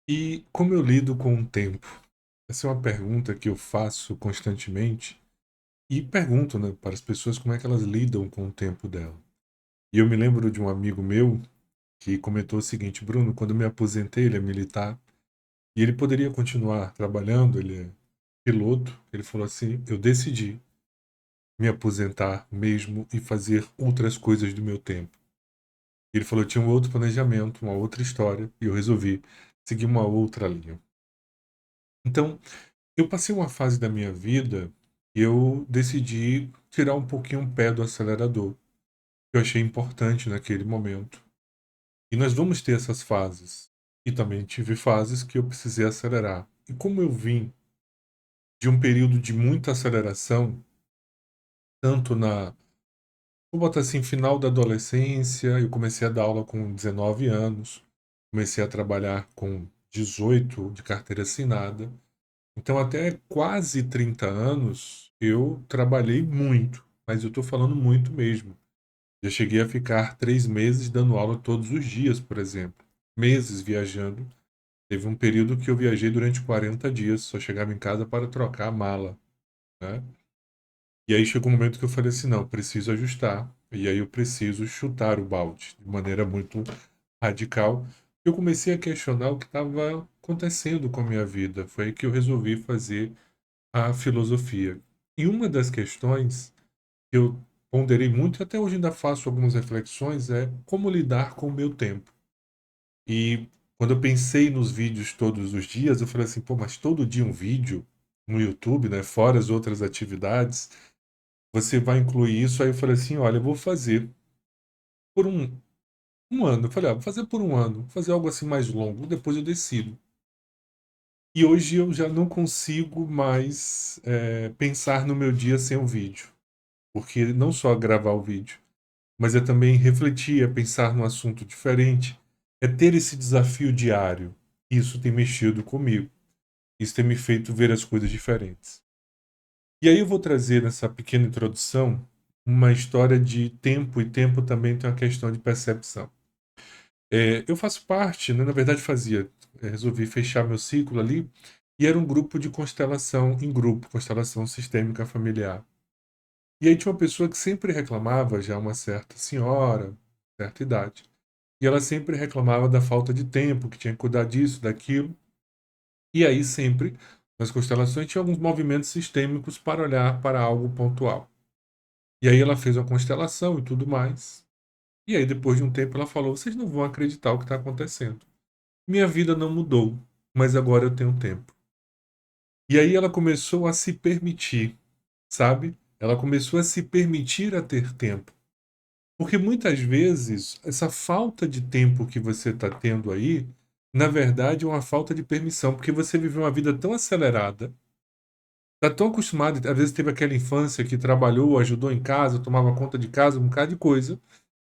E como eu lido com o tempo? Essa é uma pergunta que eu faço constantemente e pergunto, né, para as pessoas como é que elas lidam com o tempo dela. E eu me lembro de um amigo meu que comentou o seguinte: Bruno, quando eu me aposentei, ele é militar e ele poderia continuar trabalhando, ele é piloto. Ele falou assim: eu decidi me aposentar mesmo e fazer outras coisas do meu tempo. Ele falou: eu tinha um outro planejamento, uma outra história e eu resolvi seguir uma outra linha. Então, eu passei uma fase da minha vida e eu decidi tirar um pouquinho o pé do acelerador, que eu achei importante naquele momento. E nós vamos ter essas fases. E também tive fases que eu precisei acelerar. E como eu vim de um período de muita aceleração, tanto vou botar assim, final da adolescência, eu comecei a dar aula com 19 anos, comecei a trabalhar com 18 de carteira assinada. Então, até quase 30 anos, eu trabalhei muito, mas eu estou falando muito mesmo. Já cheguei a ficar 3 meses dando aula todos os dias, por exemplo. Meses viajando. Teve um período que eu viajei durante 40 dias, só chegava em casa para trocar a mala, né? E aí chegou um momento que eu falei assim, não, preciso ajustar. E aí eu preciso chutar o balde, de maneira muito radical. Eu comecei a questionar o que estava acontecendo com a minha vida. Foi aí que eu resolvi fazer a filosofia. E uma das questões que eu ponderei muito, e até hoje ainda faço algumas reflexões, é como lidar com o meu tempo. E quando eu pensei nos vídeos todos os dias, eu falei assim, pô, mas todo dia um vídeo no YouTube, né, fora as outras atividades, você vai incluir isso? Aí eu falei assim, olha, eu vou fazer por um ano. Eu falei, vou fazer por um ano, vou fazer algo assim mais longo, depois eu decido. E hoje eu já não consigo mais pensar no meu dia sem o vídeo. Porque não só gravar o vídeo, mas é também refletir, é pensar num assunto diferente, é ter esse desafio diário. Isso tem mexido comigo. Isso tem me feito ver as coisas diferentes. E aí eu vou trazer nessa pequena introdução uma história de tempo, e tempo também tem uma questão de percepção. Eu faço parte, né, na verdade fazia, resolvi fechar meu ciclo ali, e era um grupo de constelação em grupo, constelação sistêmica familiar. E aí tinha uma pessoa que sempre reclamava, já uma certa senhora, certa idade. E ela sempre reclamava da falta de tempo, que tinha que cuidar disso, daquilo. E aí sempre, nas constelações, tinha alguns movimentos sistêmicos para olhar para algo pontual. E aí ela fez a constelação e tudo mais. E aí depois de um tempo ela falou, vocês não vão acreditar o que está acontecendo. Minha vida não mudou, mas agora eu tenho tempo. E aí ela começou a se permitir, sabe? Ela começou a se permitir a ter tempo. Porque muitas vezes essa falta de tempo que você está tendo aí, na verdade, é uma falta de permissão, porque você viveu uma vida tão acelerada, está tão acostumado, às vezes teve aquela infância que trabalhou, ajudou em casa, tomava conta de casa, um bocado de coisa,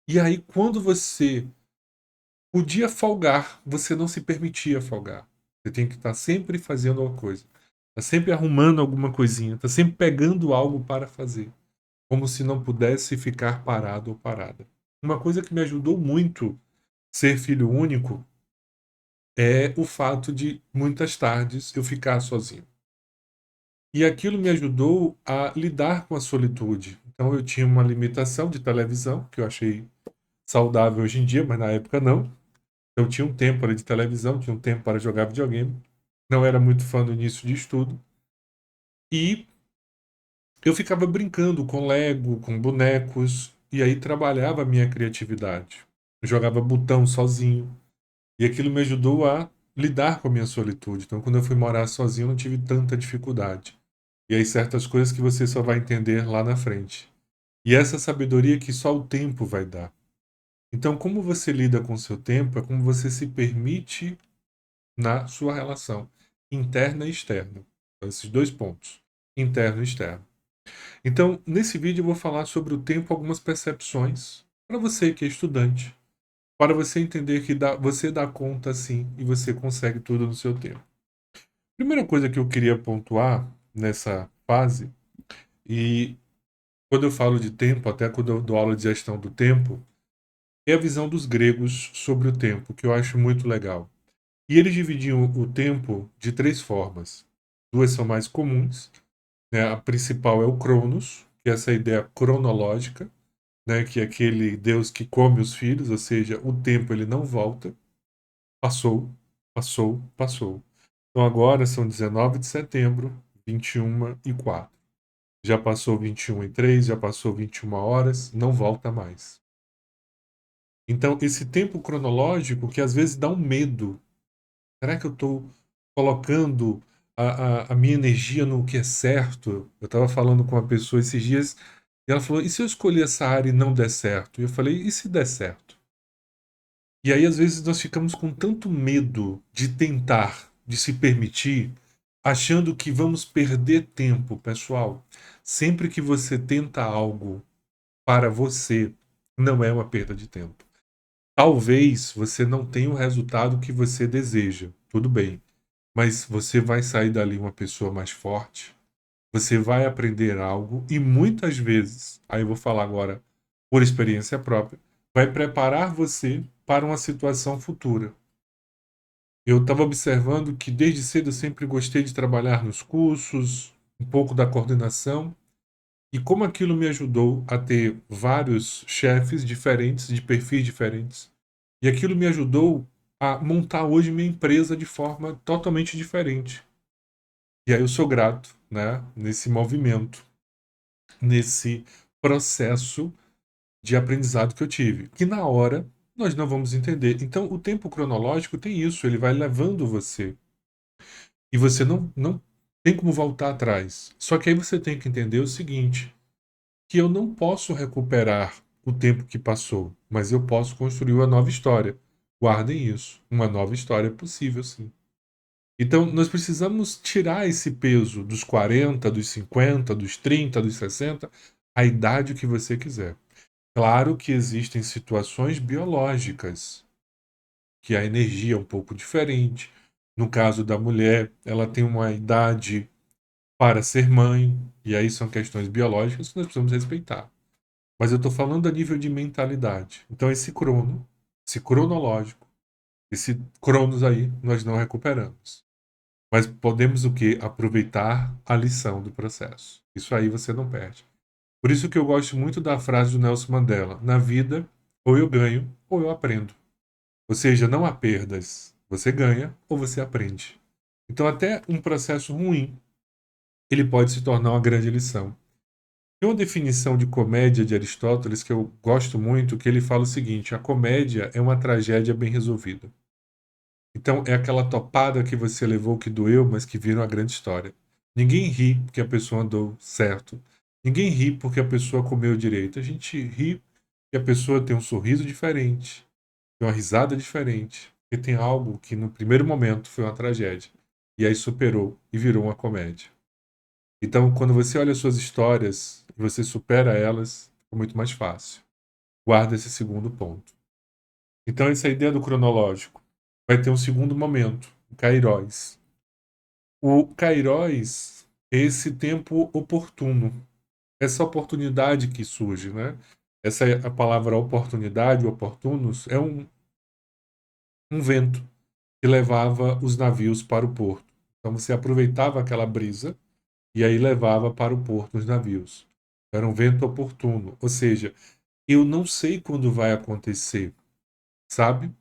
e aí quando você podia folgar, você não se permitia folgar. Você tem que estar sempre fazendo alguma coisa, está sempre arrumando alguma coisinha, está sempre pegando algo para fazer, como se não pudesse ficar parado ou parada. Uma coisa que me ajudou muito ser filho único é o fato de muitas tardes eu ficar sozinho. E aquilo me ajudou a lidar com a solitude. Então eu tinha uma limitação de televisão, que eu achei saudável hoje em dia, mas na época não. Eu tinha um tempo ali de televisão, tinha um tempo para jogar videogame. Não era muito fã do início de estudo. E eu ficava brincando com Lego, com bonecos, e aí trabalhava a minha criatividade. Eu jogava botão sozinho. E aquilo me ajudou a lidar com a minha solitude. Então, quando eu fui morar sozinho, eu não tive tanta dificuldade. E aí, certas coisas que você só vai entender lá na frente. E essa sabedoria que só o tempo vai dar. Então, como você lida com o seu tempo é como você se permite na sua relação interna e externa. Então, esses dois pontos, interno e externo. Então, nesse vídeo eu vou falar sobre o tempo, algumas percepções para você que é estudante, para você entender que você dá conta sim e você consegue tudo no seu tempo. Primeira coisa que eu queria pontuar nessa fase, e quando eu falo de tempo, até quando eu dou aula de gestão do tempo, é a visão dos gregos sobre o tempo, que eu acho muito legal. E eles dividiam o tempo de três formas. Duas são mais comuns, né? A principal é o Cronos, que é essa ideia cronológica, né? Que é aquele Deus que come os filhos, ou seja, o tempo ele não volta. Passou, passou, passou. Então agora são 19 de setembro, 21h04. Já passou 21h03, já passou 21 horas, não volta mais. Então, esse tempo cronológico que às vezes dá um medo. Será que eu estou colocando a minha energia no que é certo? Eu estava falando com uma pessoa esses dias e ela falou: e se eu escolher essa área e não der certo? E eu falei: e se der certo? E aí, às vezes, nós ficamos com tanto medo de tentar, de se permitir, achando que vamos perder tempo, pessoal. Sempre que você tenta algo para você, não é uma perda de tempo. Talvez você não tenha o resultado que você deseja, tudo bem, mas você vai sair dali uma pessoa mais forte, você vai aprender algo e muitas vezes, aí eu vou falar agora por experiência própria, vai preparar você para uma situação futura. Eu estava observando que desde cedo eu sempre gostei de trabalhar nos cursos, um pouco da coordenação, e como aquilo me ajudou a ter vários chefes diferentes, de perfis diferentes. E aquilo me ajudou a montar hoje minha empresa de forma totalmente diferente. E aí eu sou grato, né, nesse movimento, nesse processo de aprendizado que eu tive, que na hora nós não vamos entender. Então, o tempo cronológico tem isso, ele vai levando você. E você não tem como voltar atrás. Só que aí você tem que entender o seguinte, que eu não posso recuperar o tempo que passou, mas eu posso construir uma nova história. Guardem isso. Uma nova história é possível, sim. Então, nós precisamos tirar esse peso dos 40, dos 50, dos 30, dos 60, a idade que você quiser. Claro que existem situações biológicas, que a energia é um pouco diferente. No caso da mulher, ela tem uma idade para ser mãe, e aí são questões biológicas que nós precisamos respeitar. Mas eu estou falando a nível de mentalidade. Então, esse cronológico, esse cronos aí, nós não recuperamos. Mas podemos o quê? Aproveitar a lição do processo. Isso aí você não perde. Por isso que eu gosto muito da frase do Nelson Mandela: na vida, ou eu ganho, ou eu aprendo. Ou seja, não há perdas. Você ganha ou você aprende. Então, até um processo ruim, ele pode se tornar uma grande lição. Tem uma definição de comédia de Aristóteles que eu gosto muito, que ele fala o seguinte: a comédia é uma tragédia bem resolvida. Então é aquela topada que você levou que doeu, mas que vira uma grande história. Ninguém ri porque a pessoa andou certo. Ninguém ri porque a pessoa comeu direito. A gente ri porque a pessoa tem um sorriso diferente, tem uma risada diferente, porque tem algo que no primeiro momento foi uma tragédia e aí superou e virou uma comédia. Então, quando você olha suas histórias e você supera elas, é muito mais fácil. Guarda esse segundo ponto. Então, essa ideia do cronológico vai ter um segundo momento, o Kairos. O Kairos é esse tempo oportuno, essa oportunidade que surge, né? Essa é a palavra oportunidade, oportunos, é um vento que levava os navios para o porto. Então, você aproveitava aquela brisa e aí levava para o porto os navios. Era um vento oportuno, ou seja, eu não sei quando vai acontecer, sabe?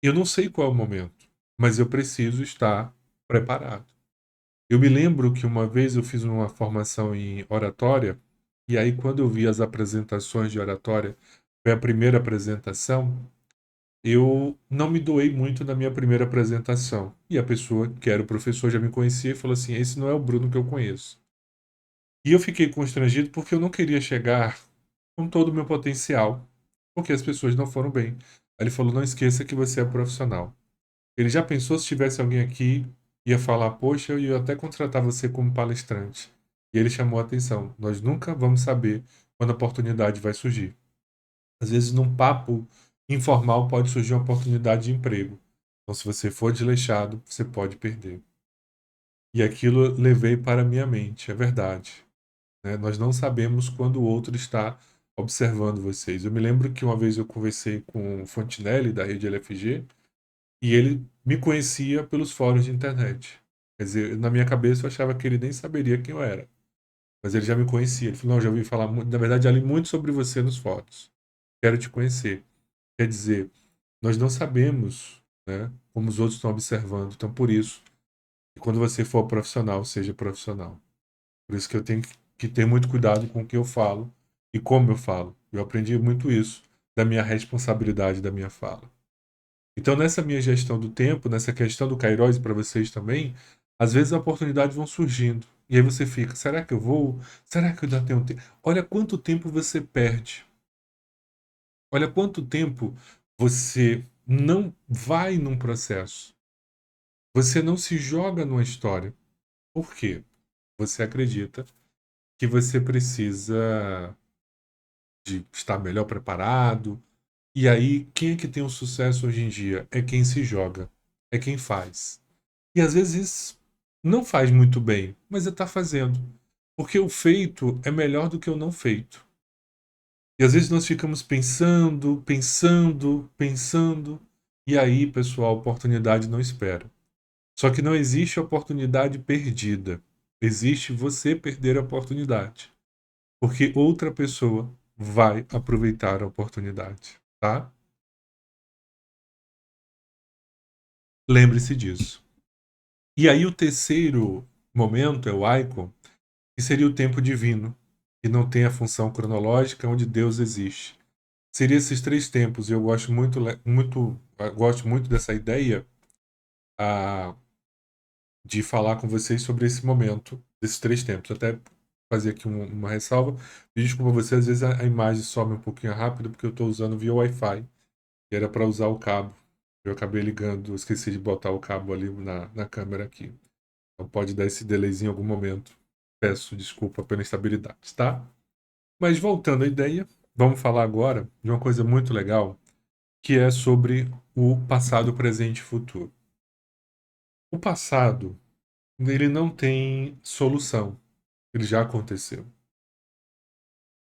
Eu não sei qual é o momento, mas eu preciso estar preparado. Eu me lembro que uma vez eu fiz uma formação em oratória, e aí quando eu vi as apresentações de oratória, foi a primeira apresentação, eu não me doei muito na minha primeira apresentação. E a pessoa, que era o professor, já me conhecia e falou assim: esse não é o Bruno que eu conheço. E eu fiquei constrangido porque eu não queria chegar com todo o meu potencial, porque as pessoas não foram bem. Aí ele falou: não esqueça que você é profissional. Ele já pensou se tivesse alguém aqui, ia falar: poxa, eu ia até contratar você como palestrante. E ele chamou a atenção: nós nunca vamos saber quando a oportunidade vai surgir. Às vezes, num papo informal, pode surgir uma oportunidade de emprego. Então, se você for desleixado, você pode perder. E aquilo eu levei para a minha mente, é verdade, né? Nós não sabemos quando o outro está observando vocês. Eu me lembro que uma vez eu conversei com o Fontinelli, da rede LFG, E ele me conhecia pelos fóruns de internet. Quer dizer, na minha cabeça eu achava que ele nem saberia quem eu era. Mas ele já me conhecia. Ele falou, não, já ouvi falar muito, na verdade, já li muito sobre você nos fóruns. Quero te conhecer. Quer dizer, nós não sabemos, né, como os outros estão observando. Então, por isso, quando você for profissional, seja profissional. Por isso que eu tenho que ter muito cuidado com o que eu falo e como eu falo. Eu aprendi muito isso da minha responsabilidade da minha fala. Então, nessa minha gestão do tempo, nessa questão do Kairos para vocês também, às vezes as oportunidades vão surgindo. E aí você fica, será que eu vou? Será que eu ainda tenho tempo? Olha quanto tempo você perde. Olha quanto tempo você não vai num processo. Você não se joga numa história. Por quê? Você acredita que você precisa de estar melhor preparado. E aí, quem é que tem o sucesso hoje em dia? É quem se joga, é quem faz. E às vezes não faz muito bem, mas está fazendo. Porque o feito é melhor do que o não feito. E às vezes nós ficamos pensando, pensando, pensando, e aí, pessoal, a oportunidade não espera. Só que não existe oportunidade perdida. Existe você perder a oportunidade. Porque outra pessoa vai aproveitar a oportunidade, tá? Lembre-se disso. E aí o terceiro momento é o Icon, que seria o tempo divino, que não tem a função cronológica onde Deus existe. Seria esses três tempos, e eu gosto gosto muito dessa ideia ah, de falar com vocês sobre esse momento, desses três tempos. Até fazer aqui uma ressalva. Desculpa você, às vezes a imagem some um pouquinho rápido, porque eu estou usando via Wi-Fi, e era para usar o cabo. Eu acabei ligando, esqueci de botar o cabo ali na câmera aqui. Então pode dar esse delayzinho em algum momento. Peço desculpa pela instabilidade, tá? Mas voltando à ideia, vamos falar agora de uma coisa muito legal, que é sobre o passado, presente e futuro. O passado, ele não tem solução, ele já aconteceu.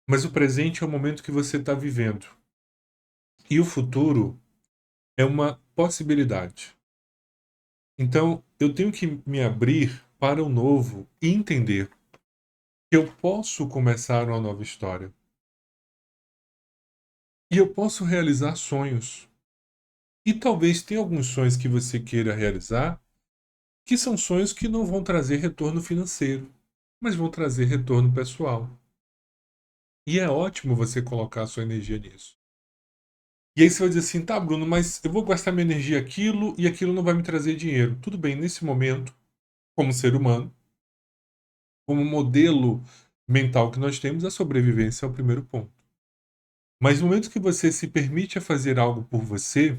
Mas o presente é o momento que você está vivendo. E o futuro é uma possibilidade. Então, eu tenho que me abrir para o novo e entender que eu posso começar uma nova história. E eu posso realizar sonhos. E talvez tenha alguns sonhos que você queira realizar que são sonhos que não vão trazer retorno financeiro, mas vão trazer retorno pessoal. E é ótimo você colocar a sua energia nisso. E aí você vai dizer assim, tá, Bruno, mas eu vou gastar minha energia aquilo e aquilo não vai me trazer dinheiro. Tudo bem, nesse momento, como ser humano, como modelo mental que nós temos, a sobrevivência é o primeiro ponto. Mas no momento que você se permite a fazer algo por você,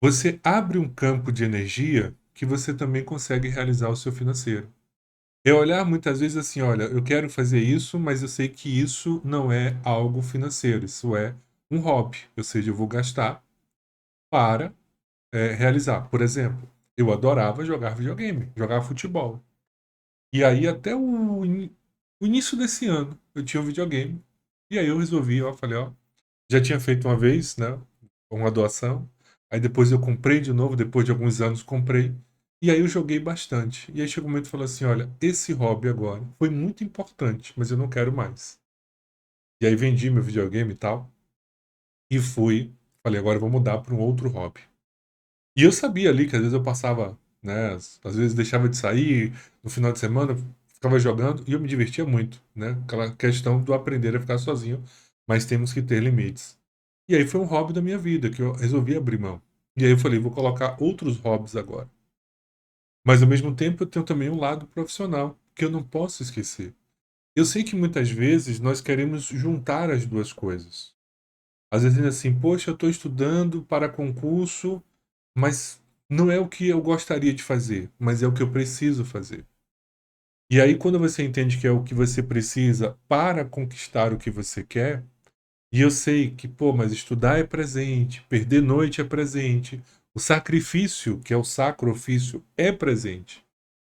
você abre um campo de energia que você também consegue realizar o seu financeiro. É olhar muitas vezes assim, olha, eu quero fazer isso, mas eu sei que isso não é algo financeiro, isso é um hobby, ou seja, eu vou gastar para realizar. Por exemplo, eu adorava jogar videogame, jogar futebol. E aí até o início desse ano eu tinha um videogame. E aí eu resolvi, ó, falei, ó, já tinha feito uma vez, né, uma doação. Aí depois eu comprei de novo, depois de alguns anos comprei. E aí eu joguei bastante. E aí chegou um momento e falou assim, olha, esse hobby agora foi muito importante, mas eu não quero mais. E aí vendi meu videogame e tal. E fui, falei, agora eu vou mudar para um outro hobby. E eu sabia ali que às vezes eu passava, né, às vezes deixava de sair no final de semana, ficava jogando e eu me divertia muito, né? Aquela questão do aprender a ficar sozinho, mas temos que ter limites. E aí foi um hobby da minha vida que eu resolvi abrir mão. E aí eu falei, vou colocar outros hobbies agora. Mas ao mesmo tempo eu tenho também um lado profissional que eu não posso esquecer. Eu sei que muitas vezes nós queremos juntar as duas coisas. Às vezes assim, poxa, eu estou estudando para concurso, mas não é o que eu gostaria de fazer, mas é o que eu preciso fazer. E aí, quando você entende que é o que você precisa para conquistar o que você quer, e eu sei que, pô, mas estudar é presente, perder noite é presente, o sacrifício, que é o sacro ofício, é presente.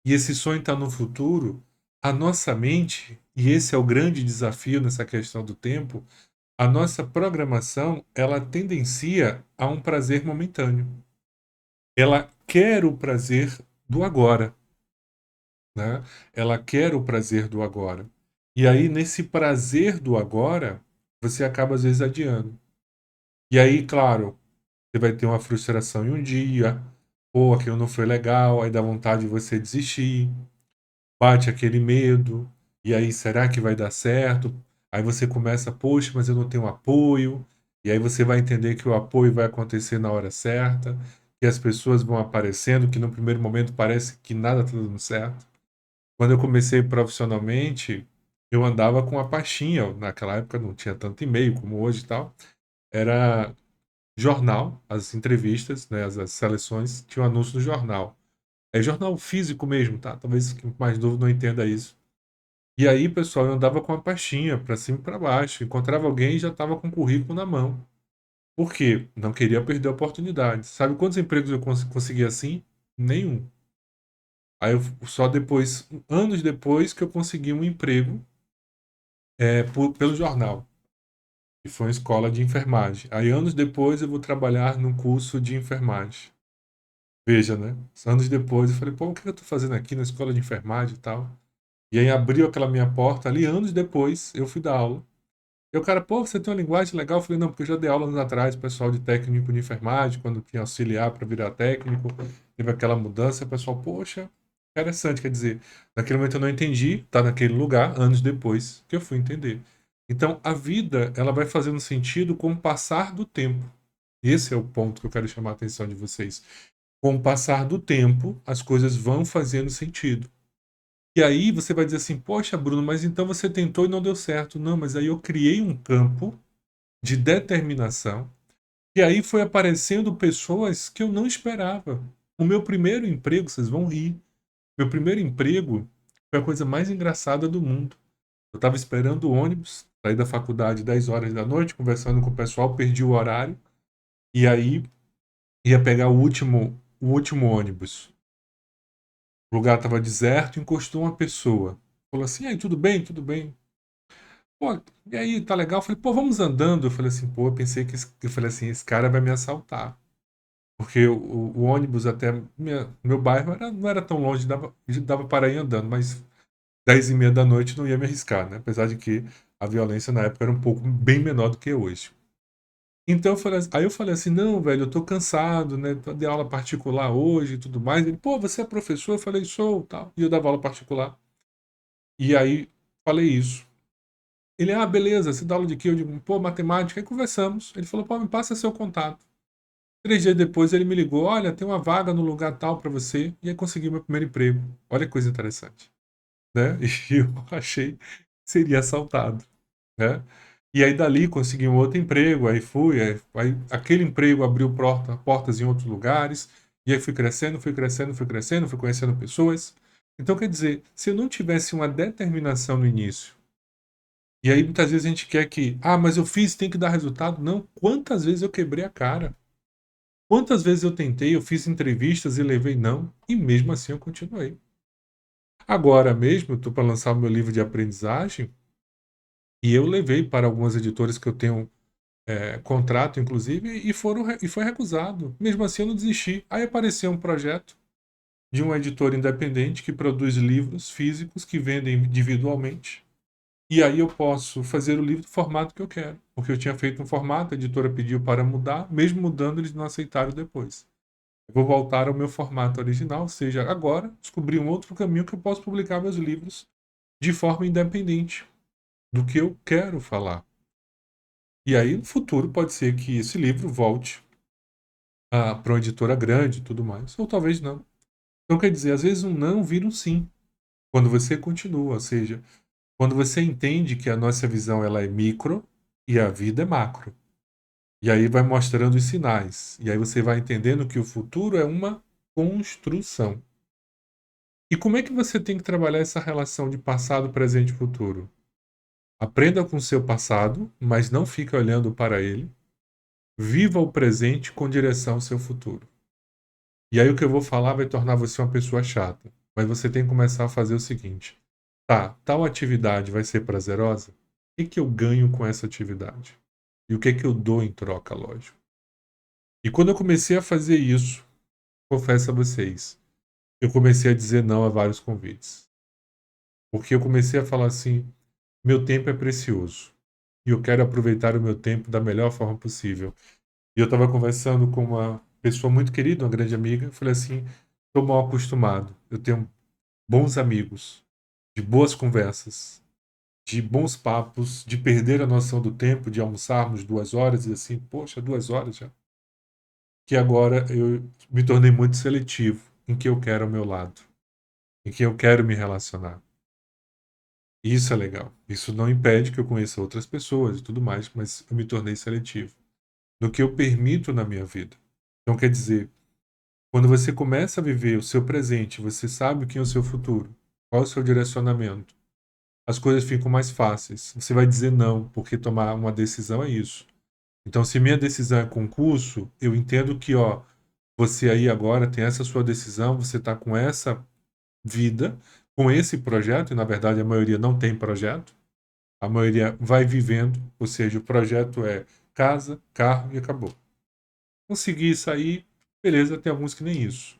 E esse sonho está no futuro, a nossa mente, e esse é o grande desafio nessa questão do tempo, a nossa programação, ela tendencia a um prazer momentâneo. ela quer o prazer do agora, né? Ela quer o prazer do agora. E aí, nesse prazer do agora, você acaba às vezes adiando. E aí, claro, você vai ter uma frustração em um dia, ou aquilo não foi legal, aí dá vontade de você desistir, bate aquele medo, e aí será que vai dar certo? Aí você começa, poxa, mas eu não tenho apoio, e aí você vai entender que o apoio vai acontecer na hora certa, que as pessoas vão aparecendo, que no primeiro momento parece que nada está dando certo. Quando eu comecei profissionalmente, eu andava com a pastinha, naquela época não tinha tanto e-mail como hoje e tal, era jornal, as entrevistas, né, as seleções, tinha um anúncio no jornal. É jornal físico mesmo, tá? Talvez quem mais novo não entenda isso. E aí, pessoal, eu andava com a pastinha para cima e para baixo. Encontrava alguém e já estava com o currículo na mão. Por quê? Não queria perder a oportunidade. Sabe quantos empregos eu consegui assim? Nenhum. Aí eu, só depois, anos depois, que eu consegui um emprego pelo jornal. E foi uma escola de enfermagem. Aí anos depois eu vou trabalhar num curso de enfermagem. Veja, né? Anos depois eu falei, pô, o que eu tô fazendo aqui na escola de enfermagem e tal? E aí abriu aquela minha porta ali, anos depois eu fui dar aula. E o cara, pô, você tem uma linguagem legal? Eu falei, não, porque eu já dei aula anos atrás, pessoal de técnico de enfermagem, quando tinha auxiliar para virar técnico, teve aquela mudança, o pessoal, poxa, interessante, quer dizer, naquele momento eu não entendi, tá naquele lugar, anos depois que eu fui entender. Então, a vida, ela vai fazendo sentido com o passar do tempo. Esse é o ponto que eu quero chamar a atenção de vocês. Com o passar do tempo, as coisas vão fazendo sentido. E aí você vai dizer assim, poxa, Bruno, mas então você tentou e não deu certo. Não, mas aí eu criei um campo de determinação. E aí foi aparecendo pessoas que eu não esperava. O meu primeiro emprego, vocês vão rir. Meu primeiro emprego foi a coisa mais engraçada do mundo. Eu estava esperando o ônibus, saí da faculdade 10 horas da noite, conversando com o pessoal, perdi o horário. E aí ia pegar o último ônibus. O lugar estava deserto, encostou uma pessoa. Falou assim, aí, tudo bem? Tudo bem. Pô, e aí, tá legal? Eu falei, pô, vamos andando. Eu falei assim, pô, eu pensei que eu falei assim, esse cara vai me assaltar. Porque o ônibus até meu bairro não era tão longe, dava para ir andando, mas 10h30 da noite não ia me arriscar, né? Apesar de que a violência na época era um pouco bem menor do que hoje. Então aí eu falei assim, não, velho, eu tô cansado, né? Eu dei aula particular hoje e tudo mais. Ele, pô, você é professor? Eu falei, sou, tal. E eu dava aula particular. E aí falei isso. Ele, ah, beleza, você dá aula de quê? Eu digo, pô, matemática. Aí conversamos. Ele falou, pô, me passa seu contato. 3 dias depois ele me ligou, olha, tem uma vaga no lugar tal para você. E aí consegui meu primeiro emprego. Olha que coisa interessante, né? E eu achei que seria assaltado, né? E aí dali consegui um outro emprego, aí fui, aí aquele emprego abriu portas em outros lugares, e aí fui crescendo, fui crescendo, fui crescendo, fui conhecendo pessoas. Então, quer dizer, se eu não tivesse uma determinação no início, e aí muitas vezes a gente quer que, ah, mas eu fiz, tem que dar resultado. Não, quantas vezes eu quebrei a cara? Quantas vezes eu tentei, eu fiz entrevistas e levei não, e mesmo assim eu continuei. Agora mesmo, eu estou para lançar o meu livro de aprendizagem, e eu levei para algumas editoras que eu tenho contrato, inclusive, e foi recusado. Mesmo assim, eu não desisti. Aí apareceu um projeto de uma editora independente que produz livros físicos que vendem individualmente. E aí eu posso fazer o livro do formato que eu quero. Porque eu tinha feito um formato, a editora pediu para mudar, mesmo mudando, eles não aceitaram depois. Eu vou voltar ao meu formato original, ou seja, agora descobri um outro caminho que eu posso publicar meus livros de forma independente do que eu quero falar. E aí, no futuro, pode ser que esse livro volte para uma editora grande e tudo mais, ou talvez não. Então, quer dizer, às vezes um não vira um sim, quando você continua, ou seja, quando você entende que a nossa visão ela é micro e a vida é macro. E aí vai mostrando os sinais. E aí você vai entendendo que o futuro é uma construção. E como é que você tem que trabalhar essa relação de passado, presente e futuro? Aprenda com o seu passado, mas não fique olhando para ele. Viva o presente com direção ao seu futuro. E aí o que eu vou falar vai tornar você uma pessoa chata. Mas você tem que começar a fazer o seguinte. Tá, tal atividade vai ser prazerosa? O que eu ganho com essa atividade? E o que eu dou em troca, lógico. E quando eu comecei a fazer isso, confesso a vocês, eu comecei a dizer não a vários convites. Porque eu comecei a falar assim: meu tempo é precioso e eu quero aproveitar o meu tempo da melhor forma possível. E eu estava conversando com uma pessoa muito querida, uma grande amiga, eu falei assim: estou mal acostumado, eu tenho bons amigos, de boas conversas, de bons papos, de perder a noção do tempo, de almoçarmos 2 horas e assim, poxa, 2 horas já. Que agora eu me tornei muito seletivo em quem eu quero ao meu lado, em quem eu quero me relacionar. E isso é legal. Isso não impede que eu conheça outras pessoas e tudo mais, mas eu me tornei seletivo no que eu permito na minha vida. Então, quer dizer, quando você começa a viver o seu presente, você sabe quem é o seu futuro, qual é o seu direcionamento, as coisas ficam mais fáceis. Você vai dizer não, porque tomar uma decisão é isso. Então, se minha decisão é concurso, eu entendo que, ó, você aí agora tem essa sua decisão, você está com essa vida, com esse projeto, e na verdade a maioria não tem projeto, a maioria vai vivendo, ou seja, o projeto é casa, carro e acabou. Conseguir sair, beleza, tem alguns que nem isso.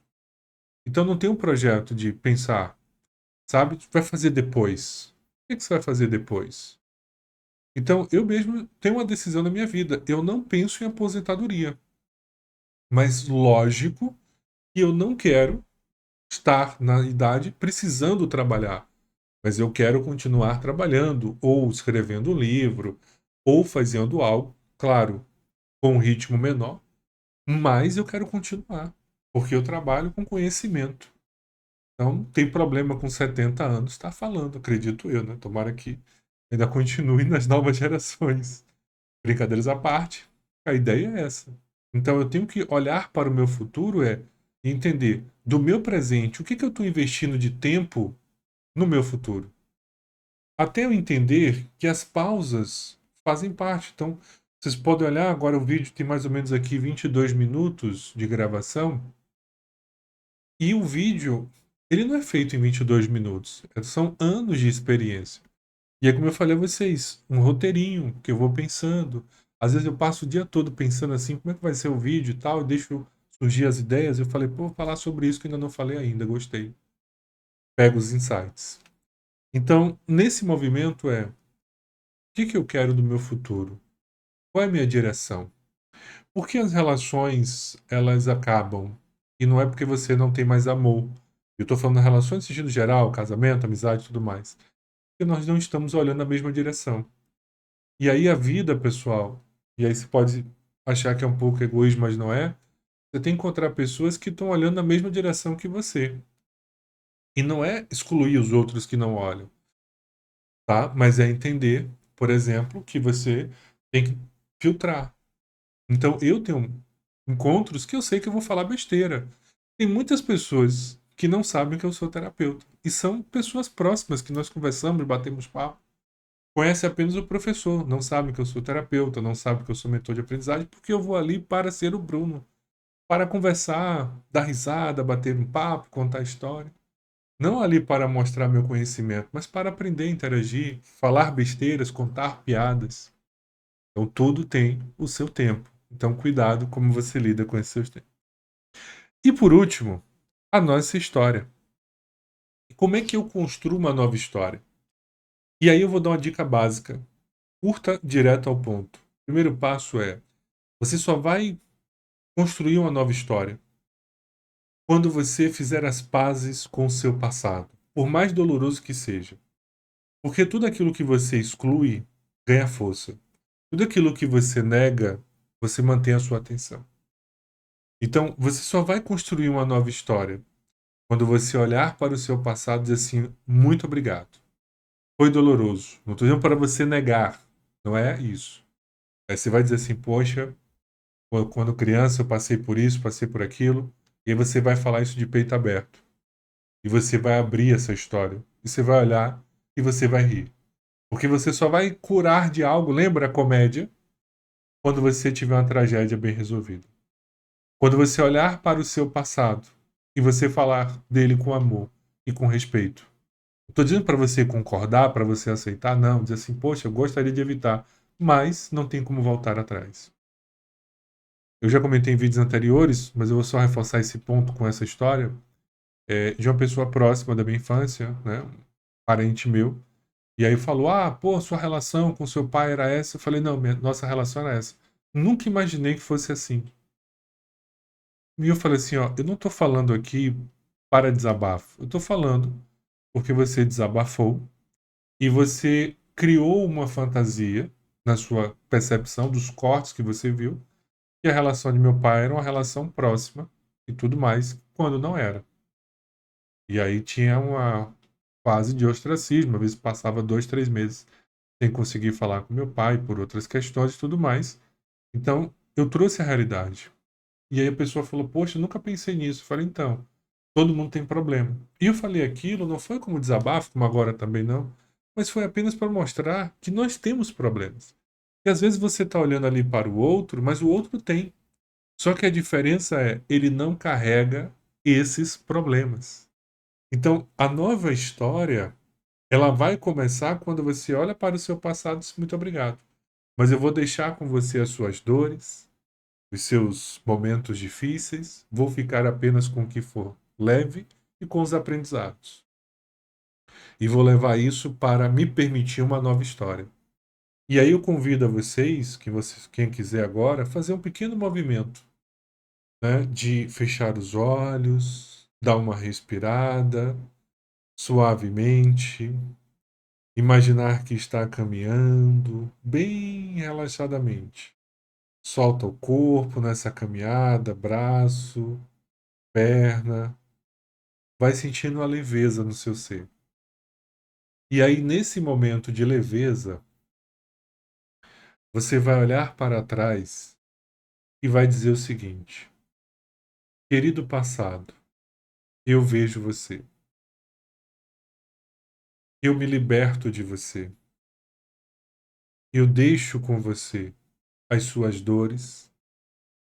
Então não tem um projeto de pensar, sabe? Vai fazer depois. O que você vai fazer depois? Então eu mesmo tenho uma decisão na minha vida. Eu não penso em aposentadoria. Mas lógico que eu não quero estar na idade precisando trabalhar. Mas eu quero continuar trabalhando, ou escrevendo um livro, ou fazendo algo, claro, com um ritmo menor, mas eu quero continuar, porque eu trabalho com conhecimento. Então, não tem problema com 70 anos estar falando, acredito eu, né? Tomara que ainda continue nas novas gerações. Brincadeiras à parte, a ideia é essa. Então, eu tenho que olhar para o meu futuro e entender do meu presente, o que, que eu estou investindo de tempo no meu futuro. Até eu entender que as pausas fazem parte. Então, vocês podem olhar, agora o vídeo tem mais ou menos aqui 22 minutos de gravação, e o vídeo, ele não é feito em 22 minutos, são anos de experiência. E é como eu falei a vocês, um roteirinho que eu vou pensando. Às vezes eu passo o dia todo pensando assim, como é que vai ser o vídeo e tal, e deixo surgir as ideias. Eu falei, pô, vou falar sobre isso que ainda não falei ainda, gostei. Pego os insights. Então, nesse movimento que eu quero do meu futuro? Qual é a minha direção? Por que as relações, elas acabam? E não é porque você não tem mais amor. Eu estou falando de relações no sentido geral, casamento, amizade e tudo mais. Porque nós não estamos olhando na mesma direção. E aí a vida, pessoal, e aí você pode achar que é um pouco egoísmo, mas não é. Você tem que encontrar pessoas que estão olhando na mesma direção que você. E não é excluir os outros que não olham, tá? Mas é entender, por exemplo, que você tem que filtrar. Então eu tenho encontros que eu sei que eu vou falar besteira. Tem muitas pessoas que não sabem que eu sou terapeuta. E são pessoas próximas que nós conversamos, batemos papo. Conhece apenas o professor, não sabe que eu sou terapeuta, não sabe que eu sou mentor de aprendizagem, porque eu vou ali para ser o Bruno, para conversar, dar risada, bater um papo, contar história. Não ali para mostrar meu conhecimento, mas para aprender, interagir, falar besteiras, contar piadas. Então tudo tem o seu tempo. Então cuidado como você lida com esses seus tempos. E por último, a nossa história. Como é que eu construo uma nova história? E aí eu vou dar uma dica básica, curta, direto ao ponto. O primeiro passo é: você só vai construir uma nova história quando você fizer as pazes com o seu passado, por mais doloroso que seja. Porque tudo aquilo que você exclui ganha força. Tudo aquilo que você nega, você mantém a sua atenção. Então, você só vai construir uma nova história quando você olhar para o seu passado e dizer assim: muito obrigado. Foi doloroso. Não estou dizendo para você negar. Não é isso. Aí você vai dizer assim: poxa, quando criança eu passei por isso, passei por aquilo. E aí você vai falar isso de peito aberto. E você vai abrir essa história. E você vai olhar e você vai rir. Porque você só vai curar de algo, lembra a comédia? Quando você tiver uma tragédia bem resolvida. Quando você olhar para o seu passado e você falar dele com amor e com respeito. Não estou dizendo para você concordar, para você aceitar, não. Dizer assim, poxa, eu gostaria de evitar, mas não tem como voltar atrás. Eu já comentei em vídeos anteriores, mas eu vou só reforçar esse ponto com essa história, de uma pessoa próxima da minha infância, né, um parente meu, e aí falou, pô, sua relação com seu pai era essa? Eu falei, não, nossa relação era essa. Nunca imaginei que fosse assim. E eu falei assim, ó, eu não tô falando aqui para desabafo, eu tô falando porque você desabafou e você criou uma fantasia na sua percepção dos cortes que você viu, que a relação de meu pai era uma relação próxima e tudo mais, quando não era. E aí tinha uma fase de ostracismo, às vezes passava 2, 3 meses sem conseguir falar com meu pai por outras questões e tudo mais. Então, eu trouxe a realidade. E aí a pessoa falou, poxa, eu nunca pensei nisso. Eu falei, então, todo mundo tem problema. E eu falei aquilo, não foi como desabafo, como agora também não, mas foi apenas para mostrar que nós temos problemas. E às vezes você está olhando ali para o outro, mas o outro tem. Só que a diferença é, ele não carrega esses problemas. Então, a nova história, ela vai começar quando você olha para o seu passado e diz, muito obrigado. Mas eu vou deixar com você as suas dores, os seus momentos difíceis, vou ficar apenas com o que for leve e com os aprendizados. E vou levar isso para me permitir uma nova história. E aí eu convido a vocês, quem quiser agora, fazer um pequeno movimento, né, de fechar os olhos, dar uma respirada suavemente, imaginar que está caminhando bem relaxadamente. Solta o corpo nessa caminhada, braço, perna, vai sentindo a leveza no seu ser. E aí, nesse momento de leveza, você vai olhar para trás e vai dizer o seguinte: querido passado, eu vejo você. Eu me liberto de você. Eu deixo com você as suas dores,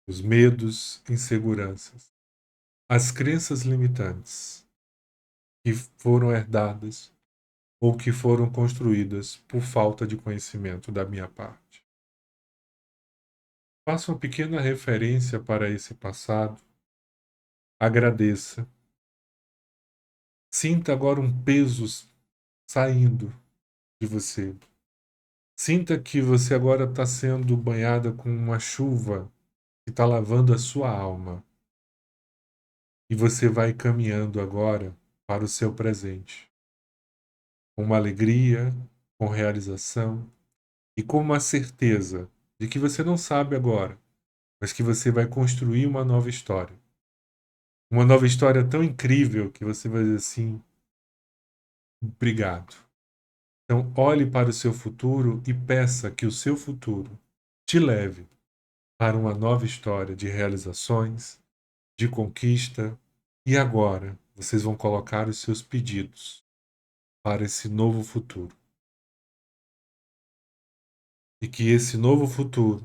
os medos, inseguranças, as crenças limitantes que foram herdadas ou que foram construídas por falta de conhecimento da minha parte. Faça uma pequena referência para esse passado, agradeça. Sinta agora um peso saindo de você. Sinta que você agora está sendo banhada com uma chuva que está lavando a sua alma. E você vai caminhando agora para o seu presente. Com uma alegria, com realização e com uma certeza de que você não sabe agora, mas que você vai construir uma nova história. Uma nova história tão incrível que você vai dizer assim: obrigado. Então, olhe para o seu futuro e peça que o seu futuro te leve para uma nova história de realizações, de conquista. E agora, vocês vão colocar os seus pedidos para esse novo futuro. E que esse novo futuro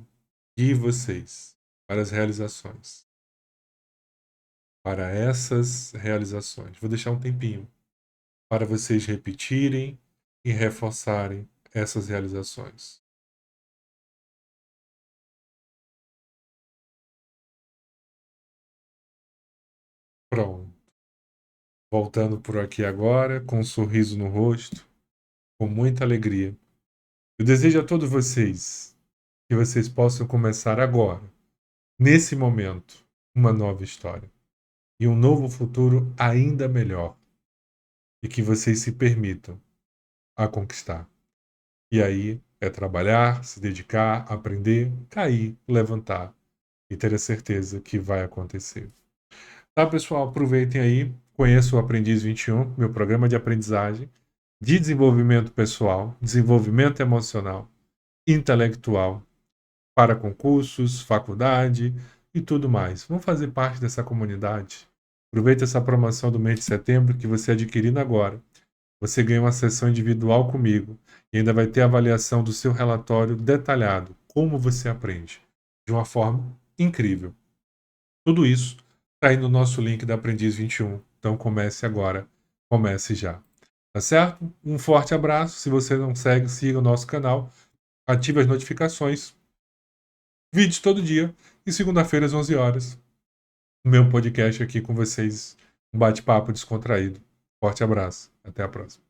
guie vocês para as realizações. Para essas realizações. Vou deixar um tempinho para vocês repetirem e reforçarem essas realizações. Pronto. Voltando por aqui agora, com um sorriso no rosto, com muita alegria. Eu desejo a todos vocês que vocês possam começar agora, nesse momento, uma nova história e um novo futuro ainda melhor. E que vocês se permitam a conquistar. E aí é trabalhar, se dedicar, aprender, cair, levantar e ter a certeza que vai acontecer. Tá, pessoal? Aproveitem aí, conheçam o Aprendiz 21, meu programa de aprendizagem, de desenvolvimento pessoal, desenvolvimento emocional, intelectual, para concursos, faculdade e tudo mais. Vamos fazer parte dessa comunidade. Aproveite essa promoção do mês de setembro que você adquirindo agora. Você ganha uma sessão individual comigo e ainda vai ter a avaliação do seu relatório detalhado, como você aprende, de uma forma incrível. Tudo isso está aí no nosso link da Aprendiz 21. Então comece agora, comece já. Tá certo? Um forte abraço. Se você não segue, siga o nosso canal, ative as notificações, vídeos todo dia. E segunda-feira, às 11 horas, o meu podcast aqui com vocês. Um bate-papo descontraído. Forte abraço. Até a próxima.